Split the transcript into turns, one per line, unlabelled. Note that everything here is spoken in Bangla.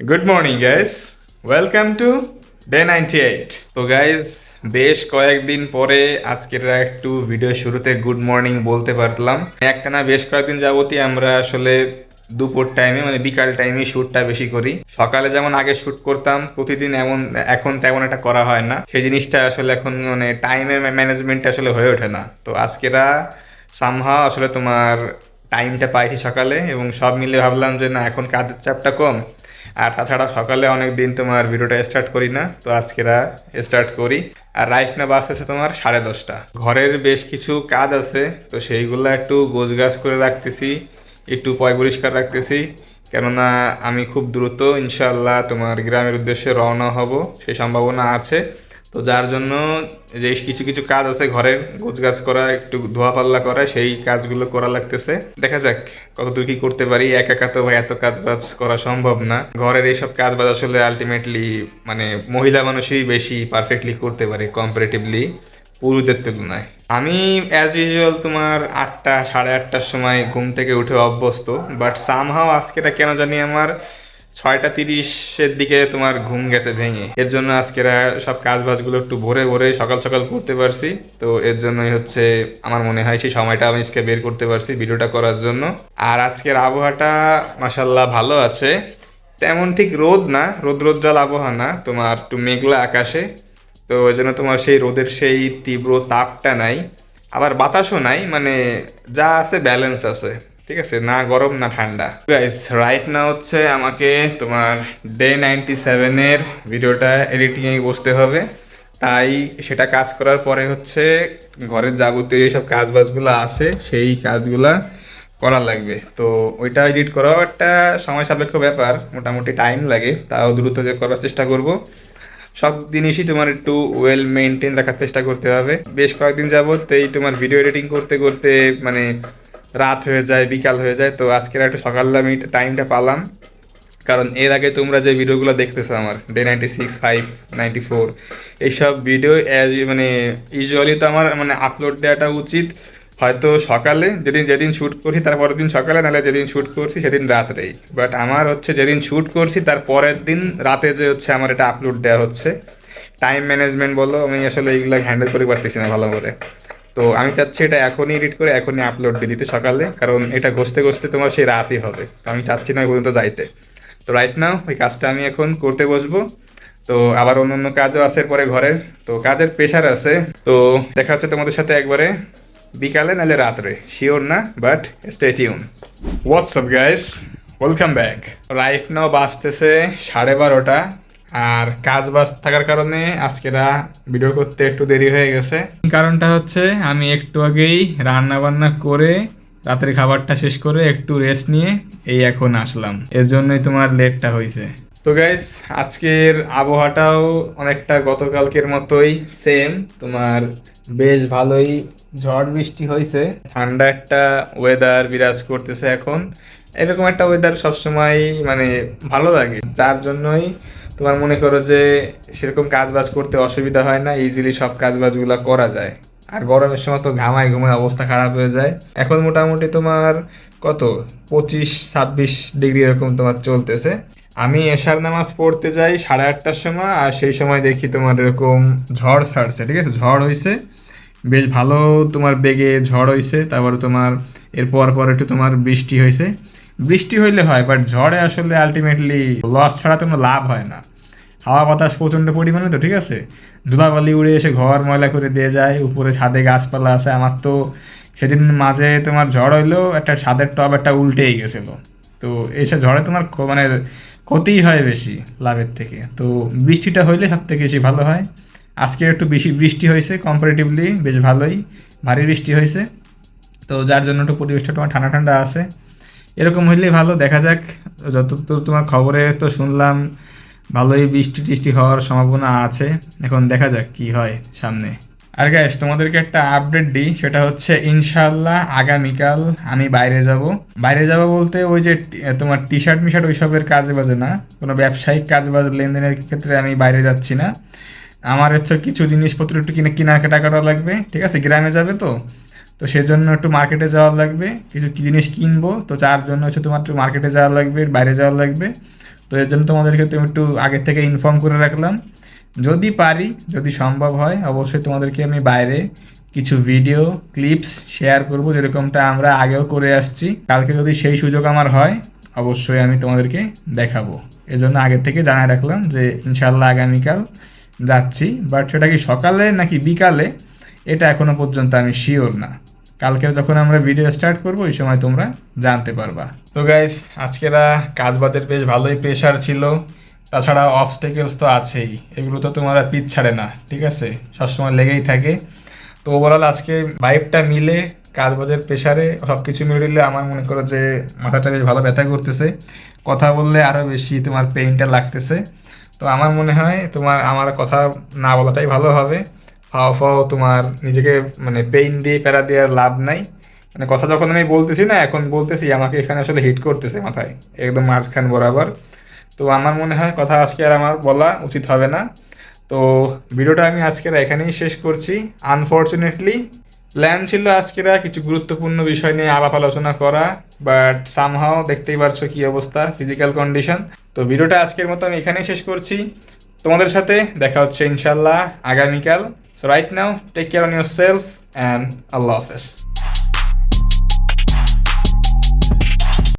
Good morning guys, welcome to day 98। তো গাইস, বেশ কয়েকদিন পরে আজকের একটু ভিডিও শুরুতে গুড মর্নিং বলতে পারলাম। একটা না বেশ কয়েকদিন যাবতই আমরা আসলে দুপুর টাইমে মানে বিকাল টাইমে শ্যুটটা বেশি করি। সকালে যেমন আগে শ্যুট করতাম প্রতিদিন, এখন তেমন একটা করা হয় না। সেই জিনিসটা আসলে এখন মানে টাইমের ম্যানেজমেন্ট আসলে হয়ে ওঠে না। তো আজকেরা সামহাও আসলে তোমার টাইমটা পাইছি সকালে, এবং সব মিলে ভাবলাম যে না, এখন কাজের চাপটা কম। আর তাছাড়া সকালে অনেক দিন তোমার ভিডিওটা স্টার্ট করি না, তো আজকেরা স্টার্ট করি। আর রাইট না বাজতেছে তোমার 10:30। ঘরের বেশ কিছু কাজ আছে, তো সেইগুলো একটু গোছগাছ করে রাখতেছি, একটু পরিষ্কার রাখতেছি। কেননা আমি খুব দ্রুত ইনশাল্লাহ তোমার গ্রামের উদ্দেশ্যে রওনা হব, সেই সম্ভাবনা আছে। তো যার জন্য যে কিছু কিছু কাজ আছে ঘরের গোছগাছ করা, একটু ধোয়া পাল্লা করা, সেই কাজগুলো করা লাগতেছে। দেখা যাক কতদূর কি করতে পারি। একা একা তো ভাই এত কাজ বাজ করা সম্ভব না। ঘরের এইসব কাজ বাজ আসলে আলটিমেটলি মানে মহিলা মানুষই বেশি পারফেক্টলি করতে পারে কম্পারেটিভলি পুরুষদের তুলনায়। আমি অ্যাজ ইউজুয়াল তোমার 8টা 8:30টার সময় ঘুম থেকে উঠে অভ্যস্ত, বাট সামহাও আজকেটা কেন জানি আমার 6:30-এর দিকে তোমার ঘুম গেছে ভেঙে। এর জন্য আজকের সব কাজ বাজগুলো একটু ভোরে ভোরে সকাল সকাল করতে পারছি। তো এর জন্যই হচ্ছে আমার মনে হয় সেই সময়টা আমি আজকে বের করতে পারছি ভিডিওটা করার জন্য। আর আজকের আবহাওয়াটা মাসাল্লাহ ভালো আছে। তেমন ঠিক রোদ না, রৌদ্রোজ্জ্বল আবহাওয়া না, তোমার একটু মেঘলা আকাশে। তো ওই জন্য তোমার সেই রোদের সেই তীব্র তাপটা নাই, আবার বাতাসও নাই, মানে যা আছে ব্যালেন্স আছে। ঠিক আছে, না গরম না ঠান্ডা। গাইস, রাইট না হচ্ছে আমাকে তোমার ডে 97-এর ভিডিওটা এডিটিংয়ে বসতে হবে। তাই সেটা কাজ করার পরে হচ্ছে ঘরের যাবতীয় যেসব কাজ বাজগুলো আছে সেই কাজগুলা করা লাগবে। তো ওইটা এডিট করাও একটা সময় সাপেক্ষ ব্যাপার, মোটামুটি টাইম লাগে, তাও দ্রুত যে করার চেষ্টা করব। সব জিনিসই তোমার একটু ওয়েল মেনটেন রাখার চেষ্টা করতে হবে। বেশ কয়েকদিন যাবত এই তোমার ভিডিও এডিটিং করতে করতে মানে রাত হয়ে যায়, বিকাল হয়ে যায়। তো আজকের একটু সকালে আমি টাইমটা পালাম, কারণ এর আগে তোমরা যে ভিডিওগুলো দেখতেছো আমার ডে 96, 5, 94, এইসব ভিডিও মানে ইউজুয়ালি তো আমার মানে আপলোড দেওয়াটা উচিত হয়তো সকালে, যেদিন যেদিন শ্যুট করছি তার পরের দিন সকালে, নাহলে যেদিন শ্যুট করছি সেদিন রাত্রেই। বাট আমার হচ্ছে যেদিন শ্যুট করছি তার পরের দিন রাতে যে হচ্ছে আমার এটা আপলোড দেওয়া হচ্ছে। টাইম ম্যানেজমেন্ট বলো, আমি আসলে এইগুলো হ্যান্ডেল করে পারতেছি না ভালো করে। তো আমি চাচ্ছি এটা এখনই এডিট করে এখনই আপলোড দিয়ে দিতে সকালে, কারণ এটা ঘষতে ঘষতে তোমার সেই রাতই হবে। তো আমি চাচ্ছি না ওই পর্যন্ত যাইতে। তো রাইট নাও ওই কাজটা আমি এখন করতে বসবো। তো আবার অন্য অন্য কাজও আছে পরে ঘরের, তো কাজের প্রেশার আছে। তো দেখা হচ্ছে তোমাদের সাথে একবারে বিকালে নাহলে রাত্রে, শিওর না, but stay tune. What's up guys, welcome back. Right now বাজতেছে 12:30, আর কাজ বাজ থাকার কারণে আজকেরা ভিডিও করতে একটু দেরি হয়ে গেছে। কারণটা হচ্ছে আমি একটু আগেই রান্না বান্না করে রাতের খাবারটা শেষ করে একটু রেস্ট নিয়ে এই এখন আসলাম, এর জন্যই তোমার লেটটা হয়েছে। তো গাইস, আজকের আবহাওয়াটাও অনেকটা গতকালকের মতোই সেম, তোমার বেশ ভালোই ঝড় বৃষ্টি হয়েছে, ঠান্ডা একটা ওয়েদার বিরাজ করতেছে এখন। এরকম একটা ওয়েদার সবসময় মানে ভালো লাগে, যার জন্যই তোমার মনে করো যে সেরকম কাজ বাজ করতে অসুবিধা হয় না, ইজিলি সব কাজ বাজগুলো করা যায়। আর গরমের সময় তো ঘামায় ঘুমায় অবস্থা খারাপ হয়ে যায়। এখন মোটামুটি তোমার কত 25-26 ডিগ্রি এরকম তোমার চলতেছে। আমি এশার নামাজ পড়তে যাই 8:30টার সময়, আর সেই সময় দেখি তোমার এরকম ঝড় ছাড়ছে। ঠিক আছে, ঝড় হয়েছে বেশ ভালো, তোমার বেগে ঝড় হয়েছে। তারপরে তোমার এরপর পর একটু তোমার বৃষ্টি হয়েছে। বৃষ্টি হইলে হয়, বাট ঝড়ে আসলে আলটিমেটলি লস ছাড়া কোনো লাভ হয় না। হাওয়া বাতাস প্রচণ্ড পরিমাণে, তো ঠিক আছে, ধুলাবালি উড়ে এসে ঘর ময়লা করে দিয়ে যায়। উপরে ছাদে গাছপালা আছে, আমার তো সেদিন মাঝে তোমার ঝড় হইলো, একটা ছাদের টব একটা উল্টেই গেছিলো। তো এইসব ঝড়ে তোমার মানে ক্ষতিই হয় বেশি লাভের থেকে। তো বৃষ্টিটা হইলে সব থেকে বেশি ভালো হয়। আজকে একটু বেশি বৃষ্টি হয়েছে, কম্পারেটিভলি বেশ ভালোই ভারী বৃষ্টি হয়েছে। তো যার জন্য একটু পরিবেশটা তোমার ঠান্ডা ঠান্ডা আছে। এরকম হইলেই ভালো। দেখা যাক, যতদূর তোমার খবরে তো শুনলাম ভালোই বৃষ্টি টিষ্টি হওয়ার সম্ভাবনা আছে। এখন দেখা যাক কি হয় সামনে। আর গাইস, তোমাদেরকে একটা আপডেট দিই, সেটা হচ্ছে ইনশাল্লাহ আগামীকাল আমি বাইরে যাব। বাইরে যাব বলতে ওই যে তোমার টি শার্ট মিশার্ট ওইসবের কাজে বাজে না, কোনো ব্যবসায়িক কাজ বাজ লেনদেনের ক্ষেত্রে আমি বাইরে যাচ্ছি না। আমার হচ্ছে কিছু জিনিসপত্র একটু কেনাকাটা করা লাগবে। ঠিক আছে, গ্রামে যাবে তো, তো সেজন্য একটু মার্কেটে যাওয়া লাগবে, কিছু কি জিনিস কিনবো। তো যার জন্য হচ্ছে তোমার একটু মার্কেটে যাওয়া লাগবে, বাইরে যাওয়া লাগবে। তো এর জন্য তোমাদেরকে তুমি একটু আগে থেকে ইনফর্ম করে রাখলাম। যদি পারি, যদি সম্ভব হয়, অবশ্যই তোমাদেরকে আমি বাইরে কিছু ভিডিও ক্লিপস শেয়ার করব, যেরকমটা আমরা আগেও করে আসছি। কালকে যদি সেই সুযোগ আমার হয়, অবশ্যই আমি তোমাদেরকে দেখাবো। এজন্য আগে থেকে জানাই রাখলাম যে ইনশাল্লাহ আগামীকাল যাচ্ছি, বাট সেটা কি সকালে নাকি বিকালে এটা এখনো পর্যন্ত আমি শিওর না। কালকে যখন আমরা ভিডিও স্টার্ট করবো ওই সময় তোমরা জানতে পারবা। তো গাইস, আজকেরা কাজবাজের বেশ ভালোই প্রেশার ছিল, তাছাড়া অবস্টেকেলস তো আছেই, এগুলো তো তোমার আর পিছ ছাড়ে না, ঠিক আছে, সবসময় লেগেই থাকে। তো ওভারঅল আজকে ভাইবটা মিলে, কাজবাজের প্রেশারে সব কিছু মিলে আমার মনে করো যে মাথাটা বেশ ভালো ব্যথা করতেছে, কথা বললে আরও বেশি তোমার পেইনটা লাগতেছে। তো আমার মনে হয় তোমার আমার কথা না বলাটাই ভালো হবে। ফাও ফাও তোমার নিজেকে মানে পেইন দিয়ে প্যারা দেওয়ার লাভ নাই। মানে কথা যখন আমি বলতেছি না, এখন বলতেছি, আমাকে এখানে আসলে হিট করতেছে মাথায়, একদম মাঝখান বরাবর। তো আমার মনে হয় কথা আজকে আর আমার বলা উচিত হবে না। তো ভিডিওটা আমি আজকের এখানেই শেষ করছি। আনফর্চুনেটলি প্ল্যান ছিল আজকের কিছু গুরুত্বপূর্ণ বিষয় নিয়ে আলাপ আলোচনা করা, বাট সামহাও দেখতেই পারছো কি অবস্থা, ফিজিক্যাল কন্ডিশন। তো ভিডিওটা আজকের মতো আমি এখানেই শেষ করছি। তোমাদের সাথে দেখা হচ্ছে ইনশাল্লাহ আগামীকাল। So right now take care on your self আল্লাহ হাফেজ।